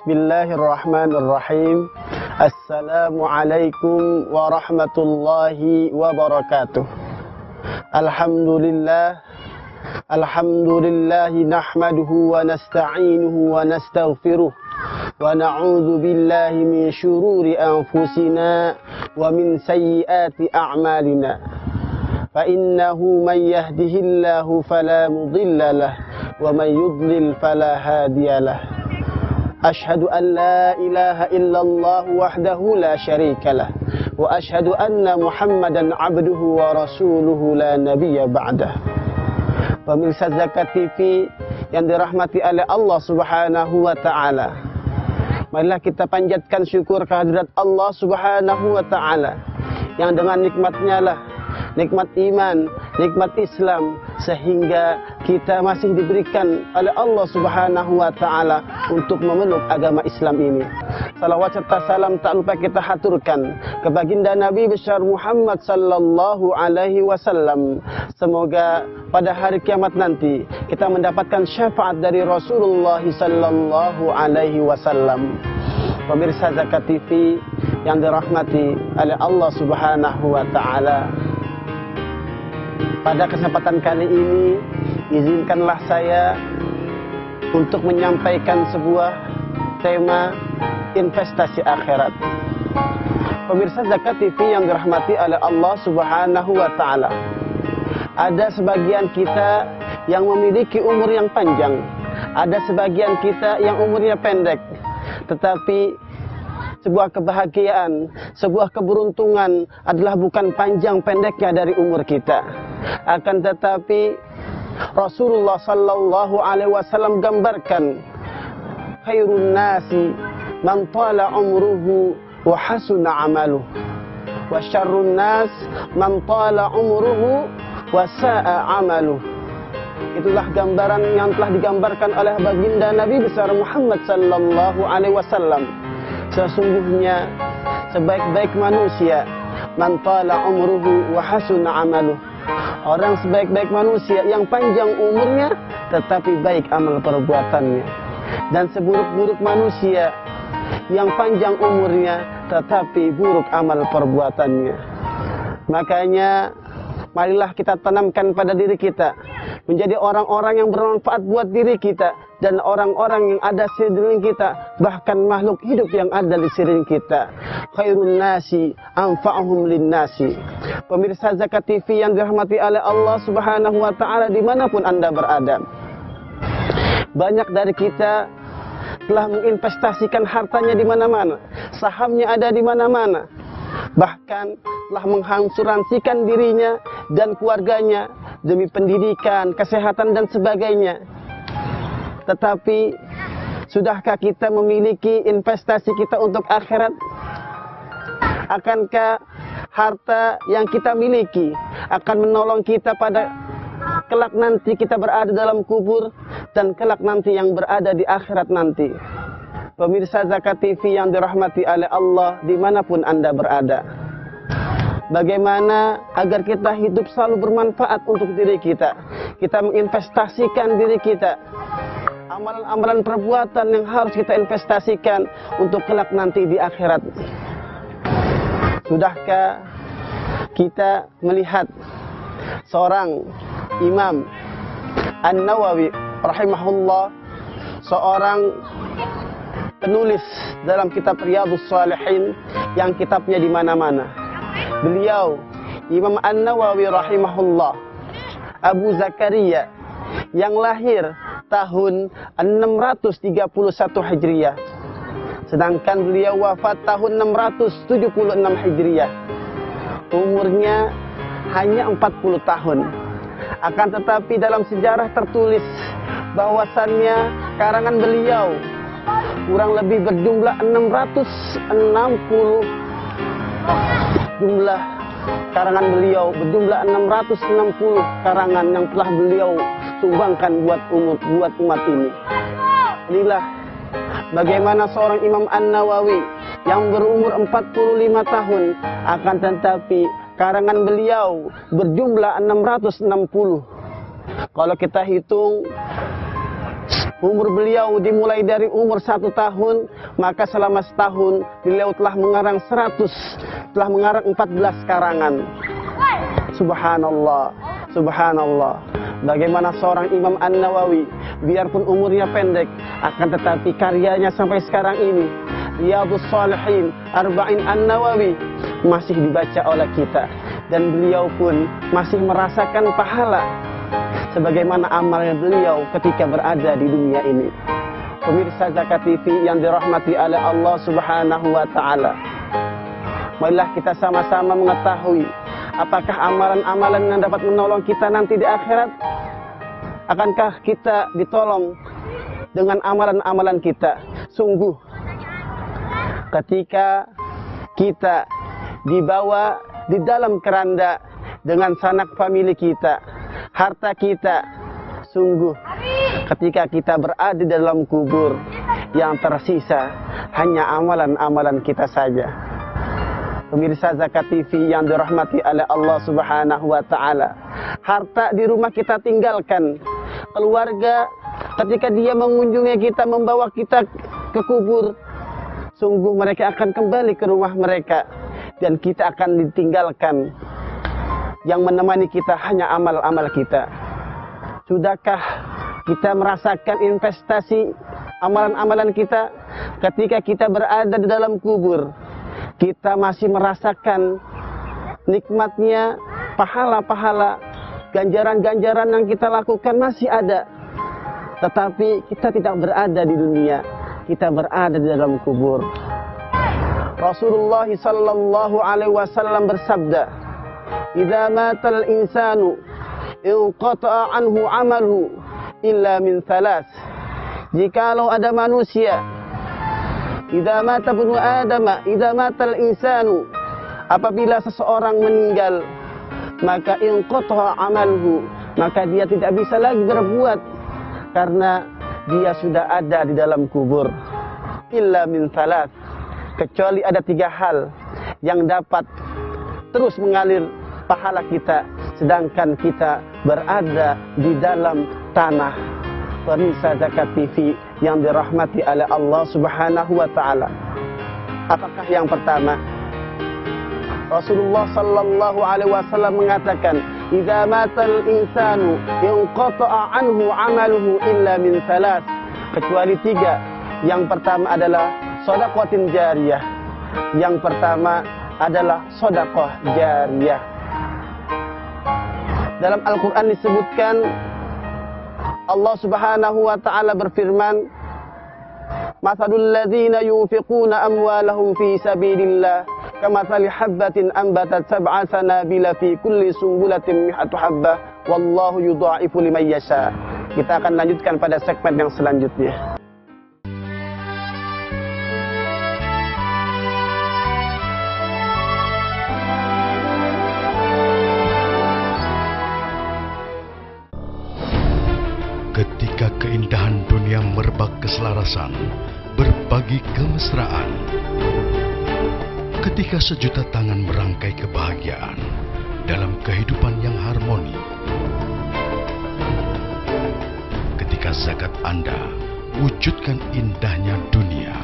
Bismillahirrahmanirrahim. Assalamualaikum warahmatullahi wabarakatuh. Alhamdulillahi nahmaduhu wa nasta'inuhu wa nastaghfiruh wa na'udzu billahi min syururi anfusina wa min sayyiati a'malina. Fa innahu man yahdihillahu fala mudilla lahu wa man yudlil fala hadiyalah. Ashhadu an la ilaha illallah wahdahu la syarika lah wa ashhadu anna Muhammadan abduhu wa rasuluhu la nabiyya ba'dah. Pemirsa Zakat TV yang dirahmati oleh Allah Subhanahu wa taala, marilah kita panjatkan syukur kehadirat Allah Subhanahu wa taala yang dengan nikmatnya lah, nikmat iman, nikmat Islam, sehingga kita masih diberikan oleh Allah Subhanahu wa taala untuk memeluk agama Islam ini. Salawat serta salam tak lupa kita haturkan ke baginda Nabi besar Muhammad sallallahu alaihi wasallam. Semoga pada hari kiamat nanti kita mendapatkan syafaat dari Rasulullah sallallahu alaihi wasallam. Pemirsa Zakat TV yang dirahmati oleh Allah Subhanahu wa taala, pada kesempatan kali ini, izinkanlah saya untuk menyampaikan sebuah tema investasi akhirat. Pemirsa Zakat TV yang dirahmati oleh Allah Subhanahu wa taala, ada sebagian kita yang memiliki umur yang panjang, ada sebagian kita yang umurnya pendek, tetapi sebuah kebahagiaan, sebuah keberuntungan adalah bukan panjang pendeknya dari umur kita. Akan tetapi Rasulullah sallallahu alaihi wasallam gambarkan, khairun nasi man tala umruhu wa hasuna amaluhu wa syarrun nas man tala umruhu wa sa'a amaluhu. Itulah gambaran yang telah digambarkan oleh baginda Nabi besar Muhammad sallallahu alaihi wasallam. Sesungguhnya sebaik-baik manusia man tala umruhu wa hasuna amaluhu, orang sebaik-baik manusia yang panjang umurnya tetapi baik amal perbuatannya, dan seburuk-buruk manusia yang panjang umurnya tetapi buruk amal perbuatannya. Makanya marilah kita tanamkan pada diri kita menjadi orang-orang yang bermanfaat buat diri kita dan orang-orang yang ada di sekeliling kita, bahkan makhluk hidup yang ada di sekeliling kita. Khairun nasi anfa'uhum linnasi. Pemirsa Zakat TV yang dirahmati oleh Allah Subhanahu wa taala dimanapun Anda berada, banyak dari kita telah menginvestasikan hartanya di mana-mana, sahamnya ada di mana-mana, bahkan telah mengasuransikan dirinya dan keluarganya demi pendidikan, kesehatan dan sebagainya. Tetapi sudahkah kita memiliki investasi kita untuk akhirat? Akankah harta yang kita miliki akan menolong kita pada kelak nanti kita berada dalam kubur dan kelak nanti yang berada di akhirat nanti? Pemirsa Zakat TV yang dirahmati oleh Allah dimanapun Anda berada, bagaimana agar kita hidup selalu bermanfaat untuk diri kita? Kita menginvestasikan diri kita, amalan-amalan perbuatan yang harus kita investasikan untuk kelak nanti di akhirat. Sudahkah kita melihat seorang Imam An-Nawawi rahimahullah, seorang penulis dalam kitab Riyadhus Shalihin yang kitabnya di mana-mana? Beliau Imam An-Nawawi rahimahullah, Abu Zakaria, yang lahir tahun 631 Hijriah, sedangkan beliau wafat tahun 676 Hijriah. Umurnya hanya 40 tahun. Akan tetapi dalam sejarah tertulis bahwasannya karangan beliau kurang lebih berjumlah 660. Jumlah karangan beliau berjumlah 660 karangan yang telah beliau sumbangkan buat umat ini. Inilah bagaimana seorang Imam An-Nawawi yang berumur 45 tahun, akan tetapi karangan beliau berjumlah 660. Kalau kita hitung Umur beliau dimulai dari umur 1 tahun, maka selama setahun beliau telah mengarang 14 karangan. Subhanallah, subhanallah. Bagaimana seorang Imam An-Nawawi, biarpun umurnya pendek, akan tetapi karyanya sampai sekarang ini, Riyadhus Shalihin, Arba'in An-Nawawi, masih dibaca oleh kita. Dan beliau pun masih merasakan pahala sebagaimana amalnya beliau ketika berada di dunia ini. Pemirsa Zakat TV yang dirahmati oleh Allah Subhanahu wa Ta'ala, marilah kita sama-sama mengetahui apakah amalan-amalan yang dapat menolong kita nanti di akhirat. Akankah kita ditolong dengan amalan-amalan kita? Sungguh, ketika kita dibawa di dalam keranda dengan sanak famili kita, harta kita, sungguh ketika kita berada di dalam kubur, yang tersisa hanya amalan-amalan kita saja. Pemirsa Zakat TV yang dirahmati oleh Allah Subhanahu wa Ta'ala, harta di rumah kita tinggalkan, keluarga ketika dia mengunjungi kita, membawa kita ke kubur, sungguh mereka akan kembali ke rumah mereka dan kita akan ditinggalkan. Yang menemani kita hanya amal-amal kita. Sudahkah kita merasakan investasi amalan-amalan kita ketika kita berada di dalam kubur? Kita masih merasakan nikmatnya pahala-pahala, ganjaran-ganjaran yang kita lakukan masih ada. Tetapi kita tidak berada di dunia, kita berada di dalam kubur. Rasulullah sallallahu alaihi wasallam bersabda, "Idza matal insanu inqata'a anhu 'amaluhu illa min thalath." Jikalau ada manusia, idza mata ibnu adama, idza matal insanu, apabila seseorang meninggal, maka inqata'a 'amaluhu, maka dia tidak bisa lagi berbuat karena dia sudah ada di dalam kubur. Illa min thalath, kecuali ada 3 hal yang dapat terus mengalir pahala kita sedangkan kita berada di dalam tanah. Pemirsa Zakat TV yang dirahmati oleh Allah Subhanahu wa Ta'ala, apakah yang pertama? Rasulullah sallallahu alaihi wasallam mengatakan, "Idza matal insanu inqata'a anhu 'amaluhu illa min thalath." Kecuali 3. Yang pertama adalah shadaqatin jariyah. Yang pertama adalah sedekah jariyah. Dalam Al-Quran disebutkan, Allah Subhanahu wa Ta'ala berfirman, "Mathalul ladzina yunfiquna amwalahum fi sabilillah kamathali habbatin anbatat sab'a sanabila fi kulli sumbulatin mi'atu habbah wallahu yudha'ifu liman yasha." Kita akan lanjutkan pada segmen yang selanjutnya. Ketika keindahan dunia merebak keselarasan, berbagi kemesraan. Ketika sejuta tangan merangkai kebahagiaan dalam kehidupan yang harmoni. Ketika zakat Anda wujudkan indahnya dunia.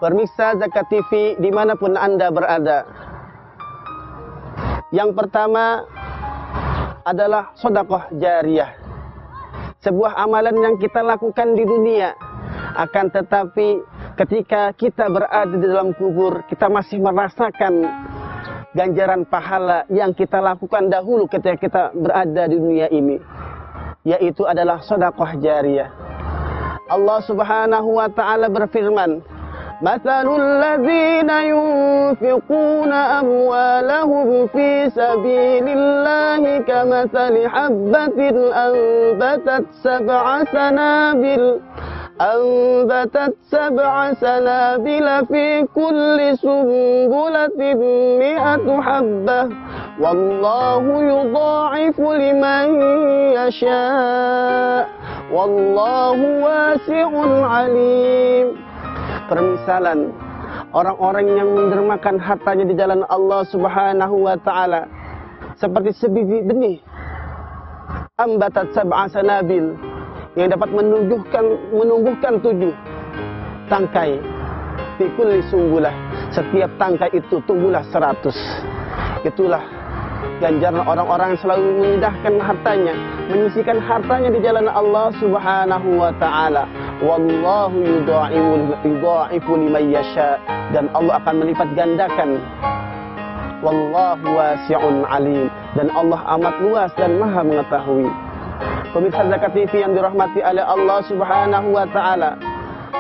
Pemirsa Zakat TV dimanapun Anda berada, yang pertama adalah sedekah jariyah. Sebuah amalan yang kita lakukan di dunia, akan tetapi ketika kita berada di dalam kubur, kita masih merasakan ganjaran pahala yang kita lakukan dahulu ketika kita berada di dunia ini, yaitu adalah sedekah jariyah. Allah Subhanahu wa Ta'ala berfirman, "Mathalul ladzina yunfiquna amwalahum fi sabilillahi kamathali habbatin anbatat sab'a sanabila fi kulli sumbulatin mi'atu habbah wallahu yudha'ifu liman yasha' wallahu wasi'un alim. Permisalan orang-orang yang mendermakan hartanya di jalan Allah Subhanahu wa taala seperti sebiji benih ambatat sab'a sanabil yang dapat menumbuhkan 7 tangkai. Fi kulli sumbulah, setiap tangkai itu tumbuhlah 100. Itulah ganjaran orang-orang yang selalu menyedekahkan hartanya, menyisihkan hartanya di jalan Allah Subhanahu wa taala. Wallahu yudha'ifu liman yasha, dan Allah akan melipat gandakan. Wallahu wasi'un alim, dan Allah amat luas dan maha mengetahui. Pemirsa Zakat TV yang dirahmati oleh Allah Subhanahu wa taala,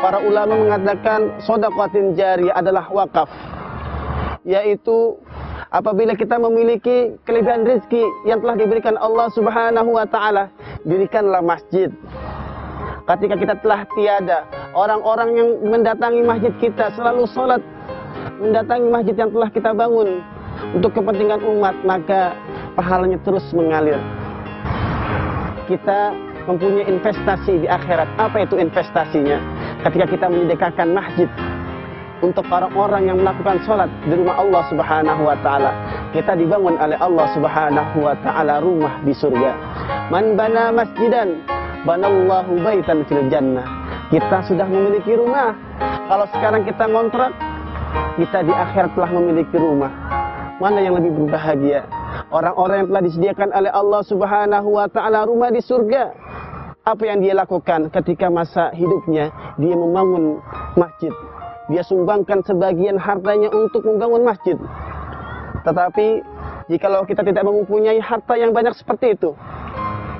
para ulama mengatakan sedekah jariyah adalah wakaf, yaitu apabila kita memiliki kelebihan rezeki yang telah diberikan Allah Subhanahu wa taala, dirikanlah masjid. Ketika kita telah tiada, orang-orang yang mendatangi masjid kita selalu sholat, mendatangi masjid yang telah kita bangun untuk kepentingan umat, maka pahalanya terus mengalir. Kita mempunyai investasi di akhirat. Apa itu investasinya? Ketika kita menyedekahkan masjid untuk orang-orang yang melakukan sholat di rumah Allah Subhanahu wa taala, kita dibangun oleh Allah Subhanahu wa taala rumah di surga. Man bana masjidan banallahu baitan fil jannah. Kita sudah memiliki rumah. Kalau sekarang kita ngontrak, kita di akhirat telah memiliki rumah. Mana yang lebih berbahagia? Orang-orang yang telah disediakan oleh Allah Subhanahu wa taala rumah di surga. Apa yang dia lakukan ketika masa hidupnya? Dia membangun masjid. Dia sumbangkan sebagian hartanya untuk membangun masjid. Tetapi jikalau kita tidak mempunyai harta yang banyak seperti itu,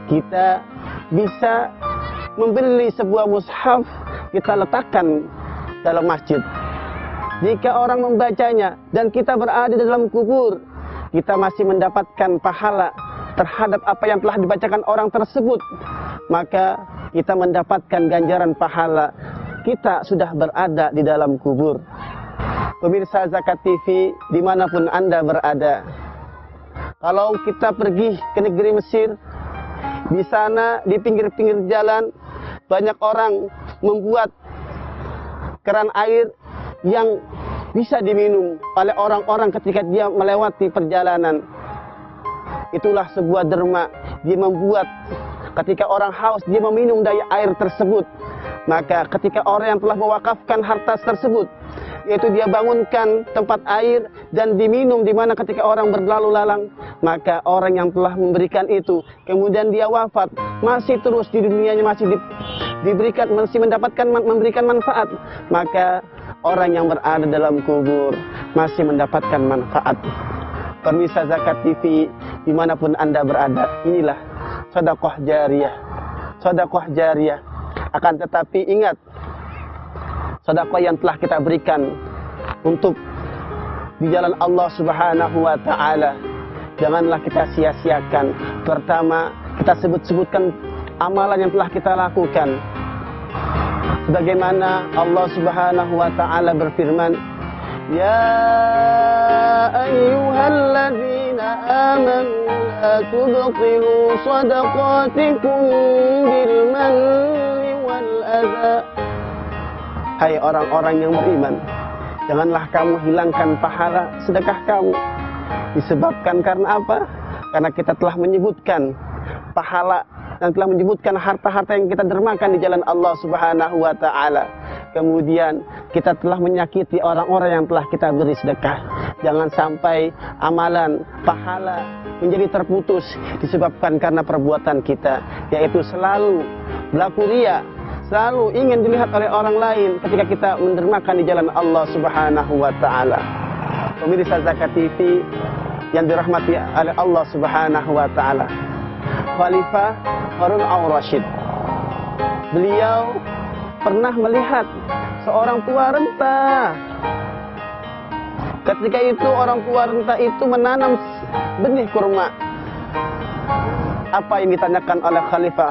kita bisa membeli sebuah mushaf, kita letakkan dalam masjid. Jika orang membacanya dan kita berada di dalam kubur, kita masih mendapatkan pahala terhadap apa yang telah dibacakan orang tersebut, maka kita mendapatkan ganjaran pahala. Kita sudah berada di dalam kubur. Pemirsa Zakat TV dimanapun Anda berada, kalau kita pergi ke negeri Mesir, di sana di pinggir-pinggir jalan banyak orang membuat keran air yang bisa diminum oleh orang-orang ketika dia melewati perjalanan. Itulah sebuah derma. Dia membuat ketika orang haus, dia meminum dari air tersebut. Maka ketika orang yang telah mewakafkan harta tersebut, yaitu dia bangunkan tempat air dan diminum, di mana ketika orang berlalu lalang, maka orang yang telah memberikan itu kemudian dia wafat, masih terus di dunianya masih diberikan, masih memberikan manfaat, maka orang yang berada dalam kubur masih mendapatkan manfaat. Pemirsa Zakat TV dimanapun Anda berada, inilah sedekah jariyah. Sedekah jariyah. Akan tetapi ingat, sedekah yang telah kita berikan untuk di jalan Allah Subhanahu wa taala, janganlah kita sia-siakan. Pertama, kita sebutkan amalan yang telah kita lakukan. Sebagaimana Allah Subhanahu wa taala berfirman, ya ayyuhalladzina amanu la tubtilu shadaqatikum bil manni wal adza. Hai orang-orang yang beriman, janganlah kamu hilangkan pahala sedekah kamu. Disebabkan karena apa? Karena kita telah menyebutkan pahala dan telah menyebutkan harta-harta yang kita dermakan di jalan Allah Subhanahu wa taala. Kemudian kita telah menyakiti orang-orang yang telah kita beri sedekah. Jangan sampai amalan pahala menjadi terputus disebabkan karena perbuatan kita, yaitu selalu berlaku riya, selalu ingin dilihat oleh orang lain ketika kita mendermakan di jalan Allah Subhanahu wa taala. Pemirsa Zakat TV yang dirahmati oleh Allah Subhanahu wa taala, Khalifah Harun al-Rasyid, beliau pernah melihat seorang tua renta. Ketika itu orang tua renta itu menanam benih kurma. Apa yang ditanyakan oleh Khalifah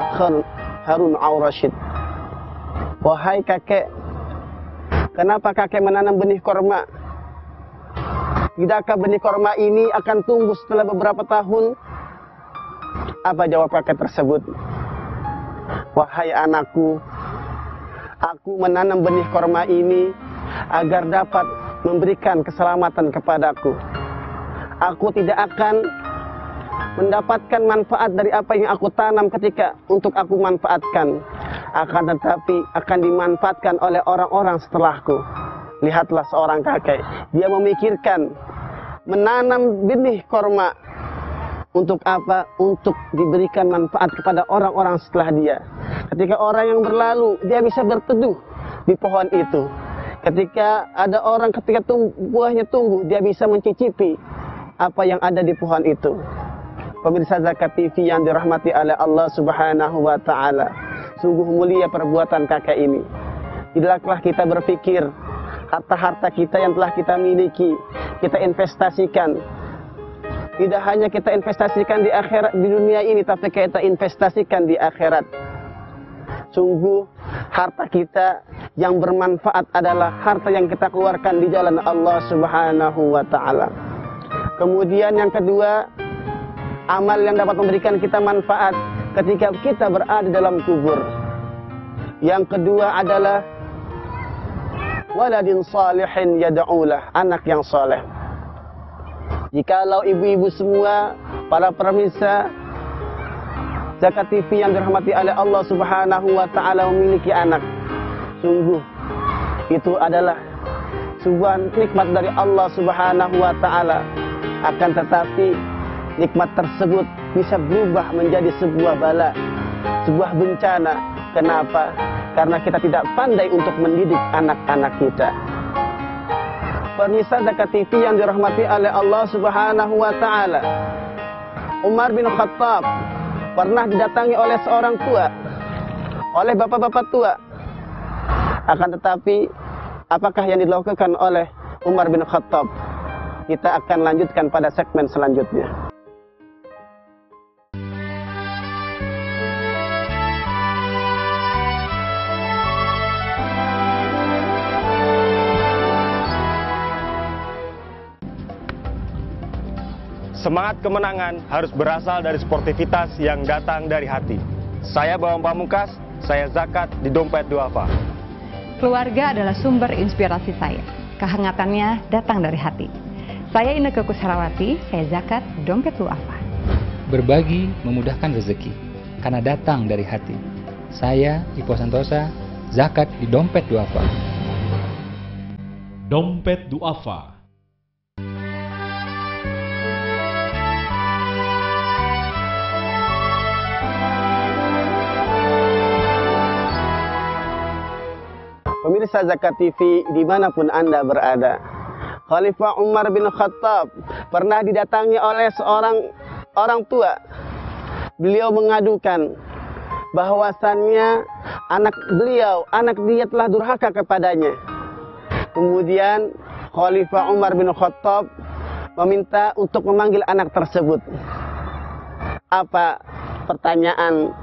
Harun al-Rasyid? Wahai kakek, kenapa kakek menanam benih kurma? Tidakkah benih kurma ini akan tumbuh setelah beberapa tahun? Apa jawab kakek tersebut? wahai anakku, aku menanam benih korma ini agar dapat memberikan keselamatan kepadaku. Aku tidak akan mendapatkan manfaat dari apa yang aku tanam ketika untuk aku manfaatkan, akan tetapi akan dimanfaatkan oleh orang-orang setelahku. Lihatlah seorang kakek, dia memikirkan menanam benih korma untuk apa? Untuk diberikan manfaat kepada orang-orang setelah dia. Ketika orang yang berlalu, dia bisa berteduh di pohon itu. Ketika ada orang, ketika buahnya tumbuh, dia bisa mencicipi apa yang ada di pohon itu. Pemirsa Zakat TV yang dirahmati oleh Allah Subhanahu wa Ta'ala, sungguh mulia perbuatan kakek ini. Tidaklah kita berpikir harta-harta kita yang telah kita miliki, kita investasikan. Tidak hanya kita investasikan di akhirat, di dunia ini, tapi kita investasikan di akhirat. Sungguh harta kita yang bermanfaat adalah harta yang kita keluarkan di jalan Allah Subhanahu wa Ta'ala. Kemudian yang kedua, amal yang dapat memberikan kita manfaat ketika kita berada dalam kubur. Yang kedua adalah waladin salihin yad'ulah, anak yang saleh. Jikalau ibu-ibu semua, para pemirsa Zakat TV yang dirahmati oleh Allah Subhanahu wa Ta'ala memiliki anak, sungguh itu adalah sebuah nikmat dari Allah Subhanahu wa Ta'ala. Akan tetapi nikmat tersebut bisa berubah menjadi sebuah bala, sebuah bencana. Kenapa? Karena kita tidak pandai untuk mendidik anak-anak kita. Pemirsa Zakat TV yang dirahmati oleh Allah Subhanahu wa Ta'ala, Umar bin Khattab pernah didatangi oleh seorang tua, oleh bapak-bapak tua. Akan tetapi apakah yang dilakukan oleh Umar bin Khattab? Kita akan lanjutkan pada segmen selanjutnya. Semangat kemenangan harus berasal dari sportivitas yang datang dari hati. Saya Bambang Pamungkas, saya zakat di Dompet Duafa. Keluarga adalah sumber inspirasi saya. Kehangatannya datang dari hati. Saya Inneke Kusharawati, saya zakat di Dompet Duafa. Berbagi memudahkan rezeki, karena datang dari hati. Saya Ipo Santosa, zakat di Dompet Duafa. Dompet Duafa. Pemirsa Zakat TV dimanapun Anda berada, Khalifah Umar bin Khattab pernah didatangi oleh seorang orang tua. Beliau mengadukan bahwasannya anak dia telah durhaka kepadanya. Kemudian Khalifah Umar bin Khattab meminta untuk memanggil anak tersebut. Apa pertanyaan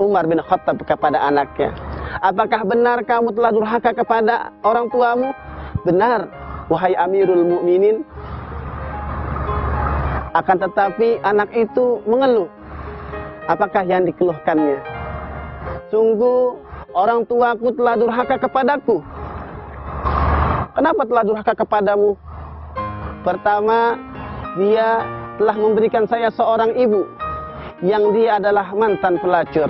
Umar bin Khattab kepada anaknya? Apakah benar kamu telah durhaka kepada orang tuamu? Benar, wahai Amirul Mukminin. Akan tetapi anak itu mengeluh. Apakah yang dikeluhkannya? Sungguh orang tuaku telah durhaka kepadaku. Kenapa telah durhaka kepadamu? Pertama, dia telah memberikan saya seorang ibu yang dia adalah mantan pelacur.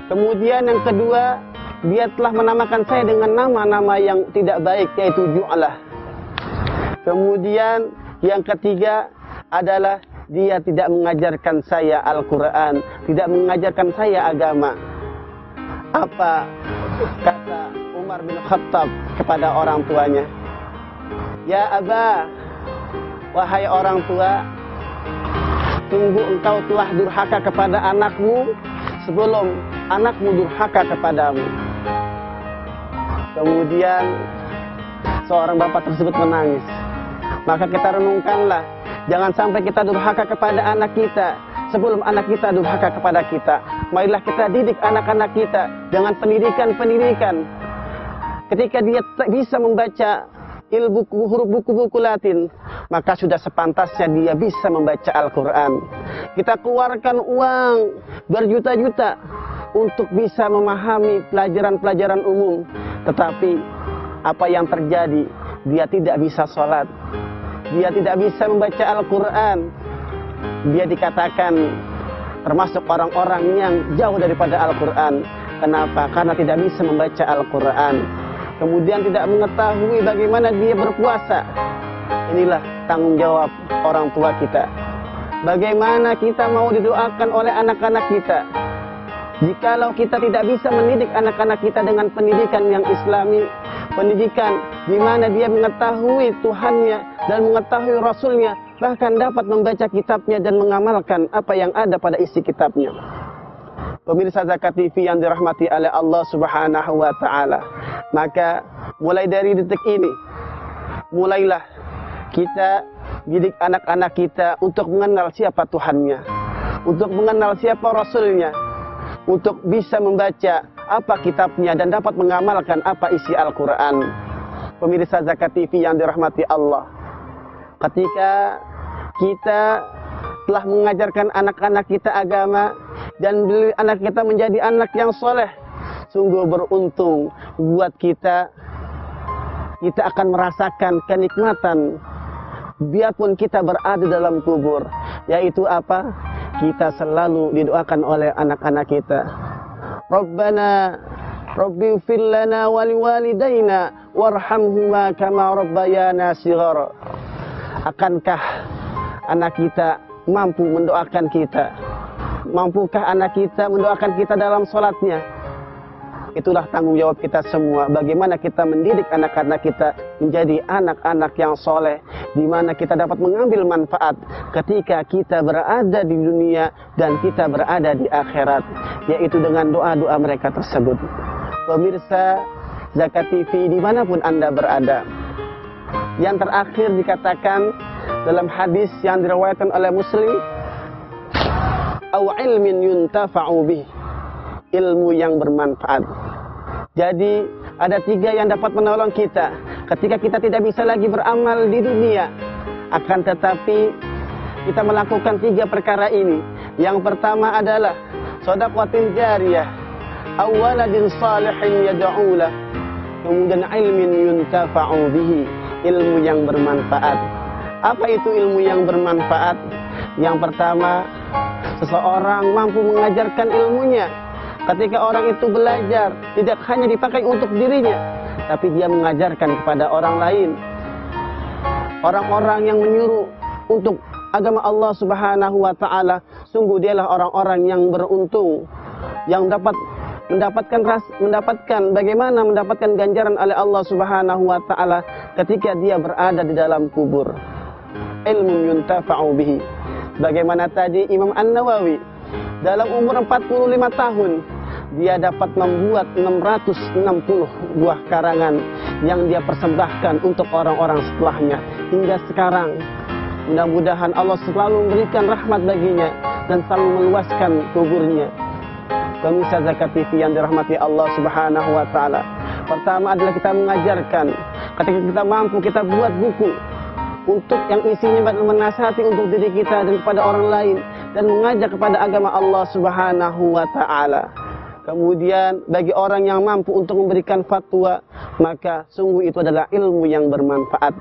Kemudian yang kedua, dia telah menamakan saya dengan nama-nama yang tidak baik, yaitu Ju'lah. Kemudian yang ketiga adalah dia tidak mengajarkan saya Al-Quran, tidak mengajarkan saya agama. Apa kata Umar bin Khattab kepada orang tuanya? Ya Aba, wahai orang tua, tunggu engkau telah durhaka kepada anakmu sebelum anakmu durhaka kepadamu. Kemudian seorang bapak tersebut menangis. Maka kita renungkanlah, jangan sampai kita durhaka kepada anak kita sebelum anak kita durhaka kepada kita. Marilah kita didik anak-anak kita dengan pendidikan-pendidikan. Ketika dia bisa membaca huruf buku-buku Latin, maka sudah sepantasnya dia bisa membaca Al-Quran. Kita keluarkan uang berjuta-juta untuk bisa memahami pelajaran-pelajaran umum. Tetapi apa yang terjadi? Dia tidak bisa sholat, dia tidak bisa membaca Al-Quran. Dia dikatakan termasuk orang-orang yang jauh daripada Al-Quran. Kenapa? Karena tidak bisa membaca Al-Quran. Kemudian tidak mengetahui bagaimana dia berpuasa. Inilah tanggung jawab orang tua kita. Bagaimana kita mau didoakan oleh anak-anak kita jikalau kita tidak bisa mendidik anak-anak kita dengan pendidikan yang islami, pendidikan di mana dia mengetahui Tuhannya dan mengetahui Rasulnya, bahkan dapat membaca kitabnya dan mengamalkan apa yang ada pada isi kitabnya. Pemirsa Zakat TV yang dirahmati oleh Allah Subhanahu wa Ta'ala, maka mulai dari detik ini, mulailah kita didik anak-anak kita untuk mengenal siapa Tuhannya, untuk mengenal siapa Rasulnya, untuk bisa membaca apa kitabnya dan dapat mengamalkan apa isi Al-Quran. Pemirsa Zakat TV yang dirahmati Allah, ketika kita telah mengajarkan anak-anak kita agama dan anak kita menjadi anak yang soleh, sungguh beruntung buat kita. Kita akan merasakan kenikmatan biarpun kita berada dalam kubur, yaitu apa? Kita selalu didoakan oleh anak-anak kita. Rabbana Rabbighfir lana wa liwalidayna warhamhuma kama rabbayana shighara. Akankah anak kita mampu mendoakan kita? Mampukah anak kita mendoakan kita dalam sholatnya? Itulah tanggung jawab kita semua. Bagaimana kita mendidik anak-anak kita menjadi anak-anak yang soleh, di mana kita dapat mengambil manfaat ketika kita berada di dunia dan kita berada di akhirat, yaitu dengan doa-doa mereka tersebut. Pemirsa Zakat TV dimanapun Anda berada, yang terakhir dikatakan dalam hadis yang diriwayatkan oleh Muslim, "Au ilmin yuntafa'u bih", ilmu yang bermanfaat. Jadi ada 3 yang dapat menolong kita ketika kita tidak bisa lagi beramal di dunia. Akan tetapi kita melakukan 3 perkara ini. Yang pertama adalah shadaqatin jariyah, awaladin salihin yad'ulah, kemudian ilmin yuntafa'u bihi, ilmu yang bermanfaat. Apa itu ilmu yang bermanfaat? Yang pertama, seseorang mampu mengajarkan ilmunya. Ketika orang itu belajar, tidak hanya dipakai untuk dirinya, tapi dia mengajarkan kepada orang lain. Orang-orang yang menyuruh untuk agama Allah Subhanahu wa Ta'ala, sungguh dialah orang-orang yang beruntung, yang dapat mendapatkan bagaimana mendapatkan ganjaran oleh Allah Subhanahu wa Ta'ala ketika dia berada di dalam kubur. Ilmu yuntafa'u bihi. Bagaimana tadi Imam An-Nawawi dalam umur 45 tahun dia dapat membuat 660 buah karangan yang dia persembahkan untuk orang-orang setelahnya hingga sekarang. Mudah-mudahan Allah selalu memberikan rahmat baginya dan selalu meluaskan kuburnya. Pemirsa Zakat TV yang dirahmati Allah Subhanahu wa Ta'ala, pertama adalah kita mengajarkan. Ketika kita mampu, kita buat buku untuk yang isinya menasihati untuk diri kita dan kepada orang lain dan mengajak kepada agama Allah Subhanahu wa Ta'ala. Kemudian bagi orang yang mampu untuk memberikan fatwa, maka sungguh itu adalah ilmu yang bermanfaat.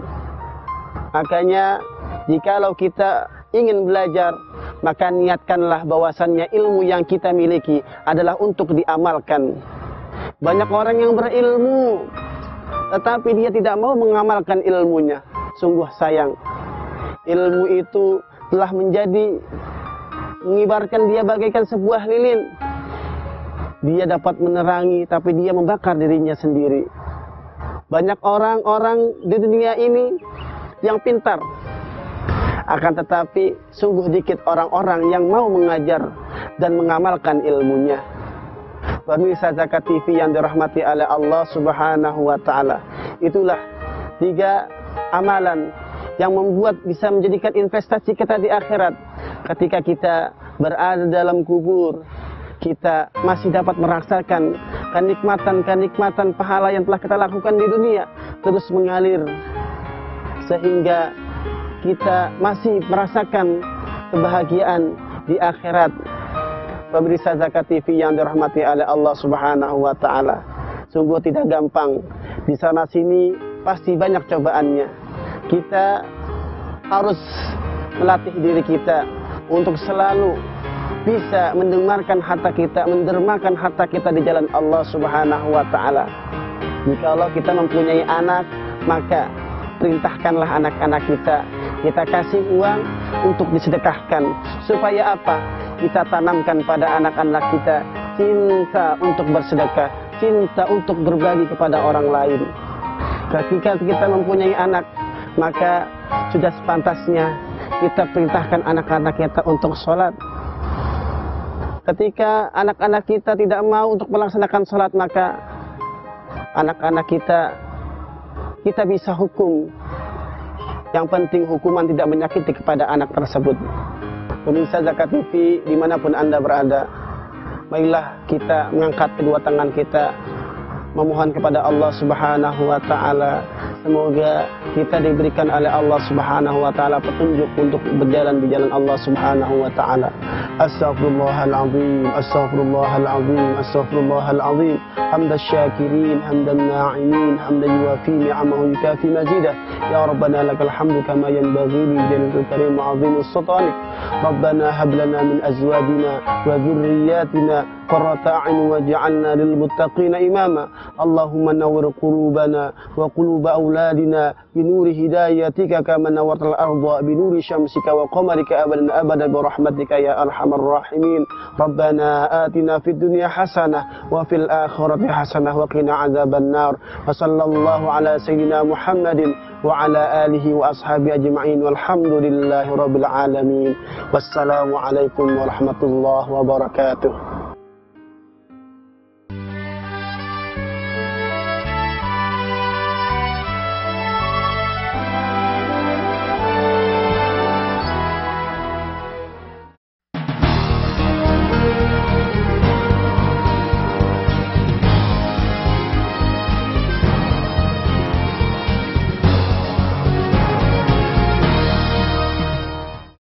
Makanya jikalau kita ingin belajar, maka niatkanlah bahwasannya ilmu yang kita miliki adalah untuk diamalkan. Banyak orang yang berilmu tetapi dia tidak mau mengamalkan ilmunya. Sungguh sayang. Ilmu itu telah mengibarkan dia bagaikan sebuah lilin. Dia dapat menerangi, tapi dia membakar dirinya sendiri. Banyak orang-orang di dunia ini yang pintar, akan tetapi sungguh dikit orang-orang yang mau mengajar dan mengamalkan ilmunya. Pemirsa Zakat TV yang dirahmati oleh Allah Subhanahu wa Ta'ala, itulah 3 amalan yang membuat bisa menjadikan investasi kita di akhirat. Ketika kita berada dalam kubur, kita masih dapat merasakan kenikmatan-kenikmatan pahala yang telah kita lakukan di dunia terus mengalir, sehingga kita masih merasakan kebahagiaan di akhirat. Pemirsa Zakat TV yang dirahmati oleh Allah Subhanahu wa Ta'ala, sungguh tidak gampang. Di sana sini pasti banyak cobaannya. Kita harus melatih diri kita untuk selalu bisa mendengarkan harta kita, mendermakan harta kita di jalan Allah Subhanahu wa Ta'ala. Jikalau kita mempunyai anak, maka perintahkanlah anak-anak kita kasih uang untuk disedekahkan. Supaya apa? Kita tanamkan pada anak-anak kita cinta untuk bersedekah, cinta untuk berbagi kepada orang lain. Ketika kita mempunyai anak, maka sudah sepantasnya kita perintahkan anak-anak kita untuk sholat. Ketika anak-anak kita tidak mau untuk melaksanakan sholat, maka anak-anak kita bisa hukum. Yang penting hukuman tidak menyakiti kepada anak tersebut. Pemirsa Zakat TV dimanapun Anda berada, marilah kita mengangkat kedua tangan kita, memohon kepada Allah Subhanahu wa Ta'ala. Semoga kita diberikan oleh Allah Subhanahu wa Ta'ala petunjuk untuk berjalan di jalan Allah Subhanahu wa Ta'ala. Astaghfirullahaladzim, astaghfirullahaladzim, astaghfirullahaladzim. Hamdan syakirin, hamdan na'imin, hamdan yuwafi ni'amahu yukafi mazidah. Ya Rabbana lakal hamdu kama yanbaghi li jalil karim wa 'azimus sultanik. Rabbana hab lana min azwajina wa dhurriyyatina qurrata a'yun waj'alna lil muttaqina imama. Allahumma nawwir qulubana wa quluba auladina bi nuri hidayatika kama nawwartal arda bi nuri syamsika wa qamarika abadan abada bi rahmatika ya arhamar rahimin. Rabbana atina fid dunya hasanah wa fil akhirati hasanah wa qina adzaban nar. Wa sallallahu ala sayyidina Muhammadin wa ala alihi wa ashabihi ajma'in walhamdulillahi rabbil alamin. Wassalamu alaikum warahmatullahi wabarakatuh.